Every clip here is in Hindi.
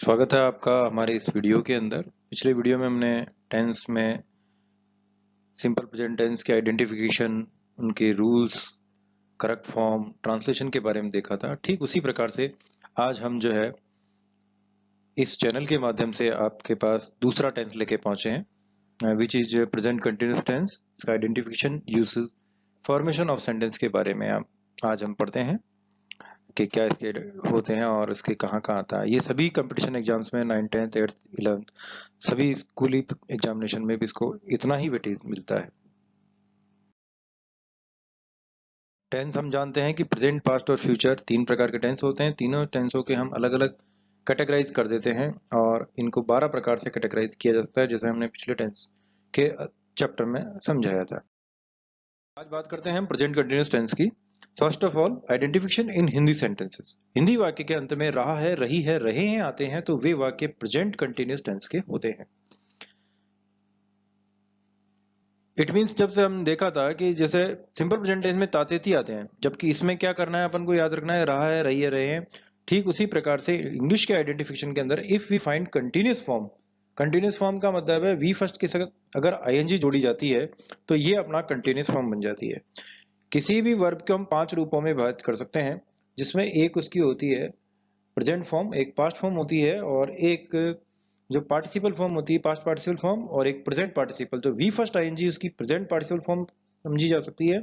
स्वागत है आपका हमारे इस वीडियो के अंदर। पिछले वीडियो में हमने टेंस में सिंपल प्रेजेंट टेंस के आइडेंटिफिकेशन, उनके रूल्स, करेक्ट फॉर्म, ट्रांसलेशन के बारे में देखा था। ठीक उसी प्रकार से आज हम जो है इस चैनल के माध्यम से आपके पास दूसरा टेंस लेके पहुंचे हैं, which is present continuous tense. इसका identification, uses, formation of sentence के बारे में आज हम पढ़ते हैं कि क्या इसके होते हैं और इसके कहाँ कहाँ आता है। ये सभी कंपटीशन एग्जाम्स में 9th 10th 8th 11th सभी स्कूली एग्जामिनेशन में भी इसको इतना ही वेटेज मिलता है। टेंस हम जानते हैं कि प्रेजेंट, पास्ट और फ्यूचर तीन प्रकार के टेंस होते हैं। तीनों टेंसों के हम अलग अलग कैटेगराइज कर देते हैं और इनको 12 प्रकार से कैटेगराइज किया जा सकता है, जैसे हमने पिछले टेंस के चैप्टर में समझाया था। आज बात करते हैं हम प्रेजेंट कंटिन्यूस टेंस की। First of all, identification in Hindi sentences. Hindi वाक्य के अंत में रहा है, रही है, रहे हैं आते हैं तो वे वाक्य प्रेजेंट कंटिन्यूस टेंस के होते हैं। इट मीन्स जब से हम देखा था कि जैसे सिंपल प्रेजेंट टेंस में तातेती आते हैं, जबकि इसमें क्या करना है, अपन को याद रखना है रहा है, रही है, रहे हैं। ठीक उसी प्रकार से इंग्लिश के आइडेंटिफिकेशन के अंदर if we find continuous form का मतलब है वी फर्स्ट के साथ अगर आईएनजी जोड़ी जाती है तो ये अपना कंटिन्यूस फॉर्म बन जाती है। किसी भी वर्ब को हम 5 रूपों में विभाजित कर सकते हैं, जिसमें एक उसकी होती है प्रेजेंट फॉर्म, एक पास्ट फॉर्म होती है और एक जो पार्टिसिपल फॉर्म होती है पास्ट पार्टिसिपल फॉर्म, और एक प्रेजेंट पार्टिसिपल। तो वी फर्स्ट आईएनजी उसकी प्रेजेंट पार्टिसिपल फॉर्म समझी जा सकती है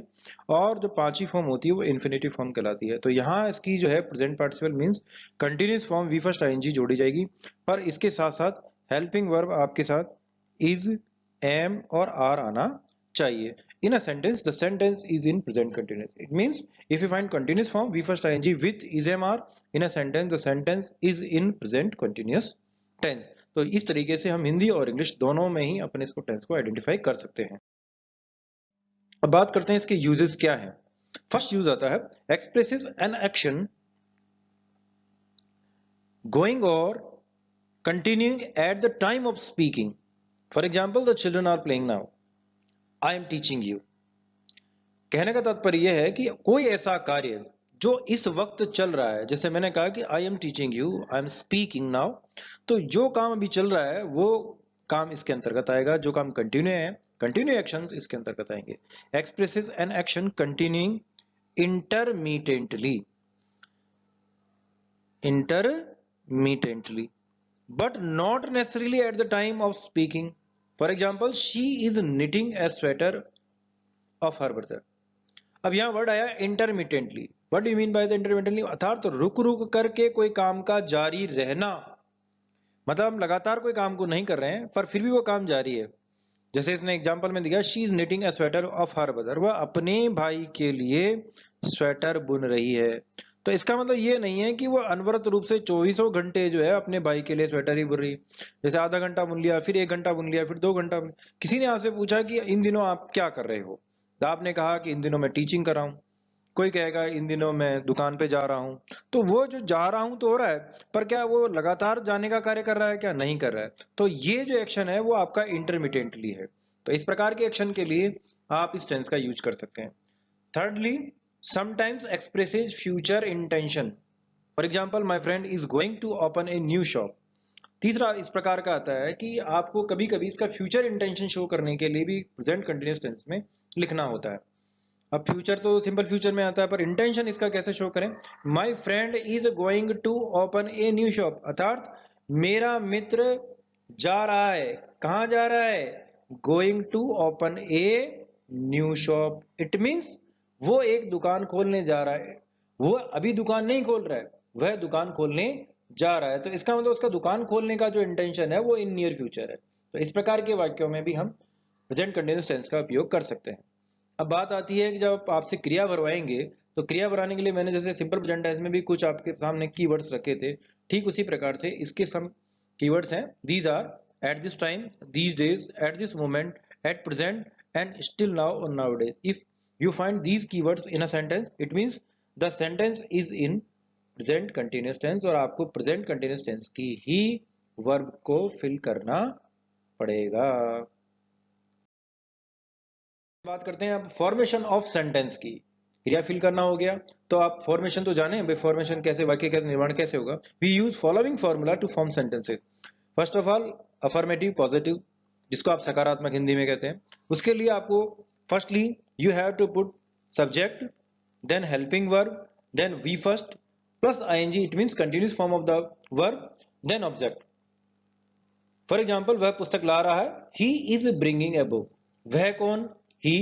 और जो पांचवी फॉर्म होती है वो इन्फिनेटिव फॉर्म कहलाती है। तो यहाँ इसकी जो है present participle means continuous form V first ING जोड़ी जाएगी, पर इसके साथ साथ हेल्पिंग वर्ब आपके साथ इज, एम और आर आना चाहिए। In a sentence, the sentence is in present continuous. It means if you find continuous form we first ing with is am are in a sentence, the sentence is in present continuous tense. तो इस तरीके से हम हिंदी और इंग्लिश दोनों में ही अपने इसको टेंस को आइडेंटिफाई कर सकते हैं। अब बात करते हैं इसके यूजेस क्या हैं। फर्स्ट यूज आता है एक्सप्रेसेस एन एक्शन गोइंग और continuing at the time of speaking. For example, the children are playing now. I am teaching you. कहने का तात्पर्य यह है कि कोई ऐसा कार्य जो इस वक्त चल रहा है, जैसे मैंने कहा कि I am teaching you, I am speaking now, तो जो काम अभी चल रहा है वो काम इसके अंतर्गत आएगा। जो काम कंटिन्यू है, कंटिन्यू एक्शंस इसके अंतर्गत आएंगे। Expresses an action continuing intermediately but not necessarily at the time of speaking. For example, she is knitting a sweater of her brother. अब यहाँ वर्ड आया intermittently. What do you mean by the intermittently? अर्थात रुक रुक करके कोई काम का जारी रहना, मतलब हम लगातार कोई काम को नहीं कर रहे हैं पर फिर भी वो काम जारी है। जैसे इसने एग्जांपल में दिया, she is knitting a sweater of her brother, वह अपने भाई के लिए स्वेटर बुन रही है। तो इसका मतलब ये नहीं है कि वो अनवरत रूप से 24 घंटे जो है अपने भाई के लिए स्वेटर ही बुन रही। जैसे आधा घंटा बुन लिया, फिर 1 घंटा बुन लिया, फिर 2 घंटा बुन। किसी ने आपसे पूछा कि इन दिनों आप क्या कर रहे हो, तो आपने कहा कि इन दिनों मैं टीचिंग कर रहा हूँ। कोई कहेगा इन दिनों मैं दुकान पे जा रहा हूँ। तो वो जो जा रहा हूँ तो हो रहा है, पर क्या वो लगातार जाने का कार्य कर रहा है? क्या नहीं कर रहा है। तो ये जो एक्शन है वो आपका इंटरमिटेंटली है। तो इस प्रकार के एक्शन के लिए आप इस टेंस का यूज कर सकते हैं। Thirdly, sometimes expresses future intention. For example, my friend is going to open a new shop. तीसरा इस प्रकार का आता है कि आपको कभी कभी इसका फ्यूचर इंटेंशन शो करने के लिए भी प्रेजेंट कंटिन्यूअस टेंस में लिखना होता है। अब फ्यूचर तो सिंपल फ्यूचर में आता है, पर इंटेंशन इसका कैसे शो करें? My friend is going to open a new shop, अर्थात मेरा मित्र जा रहा है। कहाँ जा रहा है? Going to open a new shop. It means वो एक दुकान खोलने जा रहा है। वो अभी दुकान नहीं खोल रहा है, वह दुकान खोलने जा रहा है। तो इसका मतलब उसका दुकान खोलने का जो इंटेंशन है वो इन नियर फ्यूचर है। तो इस प्रकार के वाक्यों में भी हम प्रेजेंट कंटिन्यूअस टेंस का उपयोग कर सकते हैं। अब बात आती है कि जब आपसे क्रिया भरवाएंगे, तो क्रिया भरवाने के लिए मैंने जैसे सिंपल प्रेजेंट टेंस में भी कुछ आपके सामने कीवर्ड्स रखे थे, ठीक उसी प्रकार से इसके सम कीवर्ड्स हैं। These are, at this time, these days, at this moment, at present and still now और nowadays. If you find these keywords in a sentence, it means the sentence is in present continuous tense और आपको प्रेजेंट कंटिन्यूअस टेंस की ही वर्ब को फिल करना पड़ेगा। बात करते हैं अब फॉर्मेशन ऑफ सेंटेंस की, क्रिया फिल करना हो गया। तो आप फॉर्मेशन तो जाने, फॉर्मेशन कैसे, वाक्य कैसे निर्माण कैसे होगा। We use following formula to form sentences. First of all affirmative positive, जिसको आप सकारात्मक हिंदी में कहते हैं, उसके लिए आपको firstly you have to put subject, then helping verb, then V first plus ING, it means continuous form of the verb, then object. For example, वह पुस्तक ला रहा है, he is bringing a book. वह कौन, ही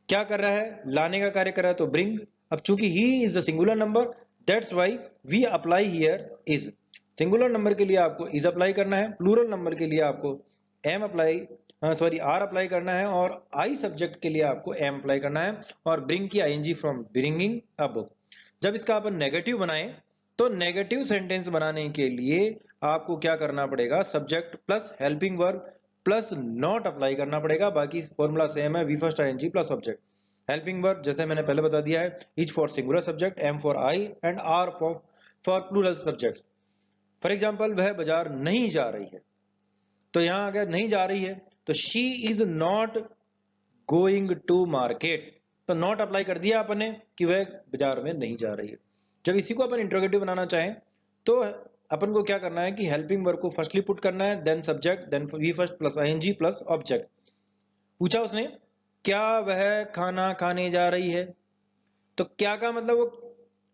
क्या कर रहा है, लाने का कार्य कर रहा है, तो ब्रिंग। अब चूंकि he is the singular number, that's why we apply here is. Singular number के लिए आपको इज अप्लाई करना है, प्लूरल नंबर के लिए आपको am apply, sorry are apply करना है, और आई सब्जेक्ट के लिए आपको एम अप्लाई करना है, और ब्रिंग की ING from bringing a book. जब इसका अपन नेगेटिव बनाएं, तो नेगेटिव सेंटेंस बनाने के लिए आपको क्या करना पड़ेगा, subject plus helping verb plus not apply करना पड़ेगा। बाकी फॉर्मूला सेम है, V first ING plus object. Helping verb जैसे मैंने पहले बता दिया है, is for singular subject, am for I, and are for plural subject. For example, वह बाजार नहीं जा रही है, तो यहां अगर नहीं जा रही है तो she is not going to market, तो नॉट अप्लाई कर दिया आपने कि वह बाजार में नहीं जा रही है। जब इसी को अपन इंट्रोगेटिव बनाना चाहें, तो अपन को क्या करना है कि हेल्पिंग वर्ब को फर्स्टली पुट करना है, then subject, then V first plus ING plus object. पूछा उसने, क्या वह खाना खाने जा रही है, तो क्या का मतलब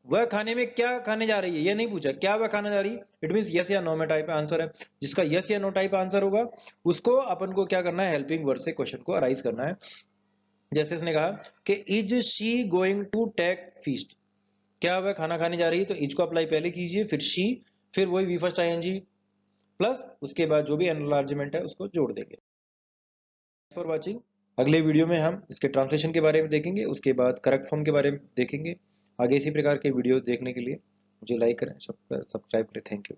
वह खाने में क्या खाने जा रही है, ये नहीं पूछा, क्या वह खाने जा रही है, इट मींस यस या नो में टाइप आंसर है। जिसका यस या नो टाइप आंसर होगा, उसको अपन को क्या करना है, हेल्पिंग वर्ड से क्वेश्चन को अराइज करना है। जैसे इसने कहा कि is she going to take feast, क्या वह खाना खाने जा रही है, तो इज को अप्लाई पहले कीजिए, फिर शी, फिर वही वी फर्स्ट आईएनजी प्लस उसके बाद जो भी एनलार्जमेंट है उसको जोड़ देंगे। For watching. अगले वीडियो में हम इसके ट्रांसलेशन के बारे में देखेंगे, उसके बाद करेक्ट फॉर्म के बारे में देखेंगे। आगे इसी प्रकार के वीडियो देखने के लिए मुझे लाइक करें, सब्सक्राइब करें। Thank you.